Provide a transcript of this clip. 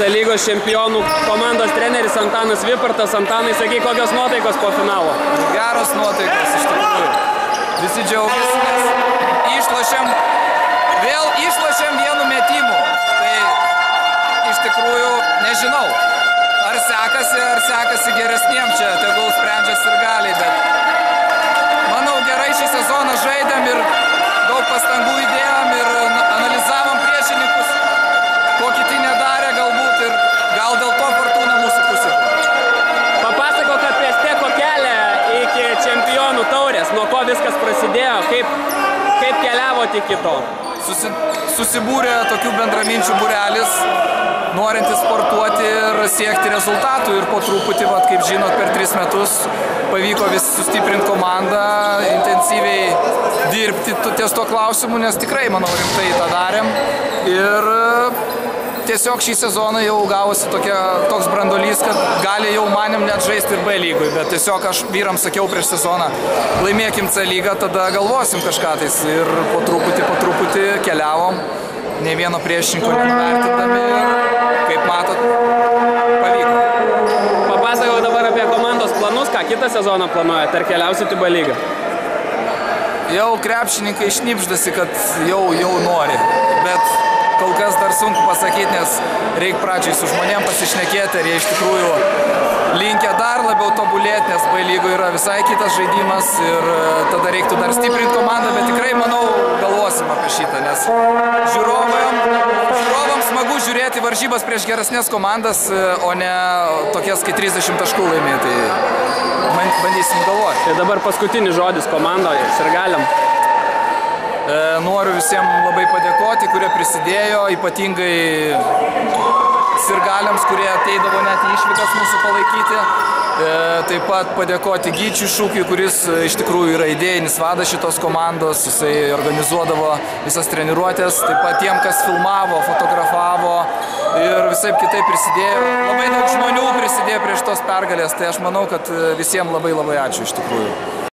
C lygos čempionų komandos treneris Antanas Vipartas. Antanai, sakyk, kokios nuotaikos po finalo? Geros nuotaikos, iš tikrųjų. Visi džiaugiasi, nes išlošėm vienu metimu. Tai iš tikrųjų nežinau, ar sekasi geresniem čia, tegul sprendžia sirgaliai, bet manau gerai šį sezoną žaidėm ir daug pastangų įdėjom ir analizavom priešininkus, ko kiti nedarė galbūt ir gal dėl to fortūna mūsų pusė. Papasakok apie Steko kelią iki čempionų taurės, nuo ko viskas prasidėjo, kaip keliavot iki to? Susibūrė tokių bendraminčių būrelis, norintis sportuoti ir siekti rezultatų ir po truputį, kaip žinot, per 3 metus pavyko vis sustiprinti komandą, intensyviai dirbti ties to klausimu, nes tikrai, manau, rimtai tą darėm ir tiesiog šį sezoną jau gavosi toks brandolys, kad gali jau manėm net žaisti ir B lygui, bet tiesiog aš vyrams sakiau prieš sezoną, laimėkim C lygą, tada galvosim kažką tais ir po truputį keliavom, nei vieno priešininko nenuvertindami ir kaip matot, pavyko. Papasakok dabar apie komandos planus, ką kitą sezoną planuojate, ar keliausit į B lygą? Jau krepšininkai šnipždasi, kad jau nori, bet kol kas dar sunku pasakyti, nes reikia pradžiai su žmonėm pasišnekėti, ar jie iš tikrųjų linkę dar labiau tobulėti, nes B lygoje yra visai kitas žaidimas ir tada reiktų dar stiprinti komandą, bet tikrai, manau, galvosim apie šitą, nes žiūrovams smagu žiūrėti varžybas prieš geresnės komandas, o ne tokias, kai 30 taškų laimėti, tai bandysim galvoti. Tai dabar paskutinis žodis komandoje, sirgaliam. Noriu visiems labai padėkoti, kurie prisidėjo, ypatingai sirgaliams, kurie ateidavo net į išvykas mūsų palaikyti. Taip pat padėkoti Gyčiui Šūkiui, kuris iš tikrųjų yra idėjinis vadas šitos komandos, jisai organizuodavo visas treniruotės, taip pat tiem, kas filmavo, fotografavo ir visaip kitaip prisidėjo. Labai daug žmonių prisidėjo prie šitos pergalės, tai aš manau, kad visiems labai ačiū iš tikrųjų.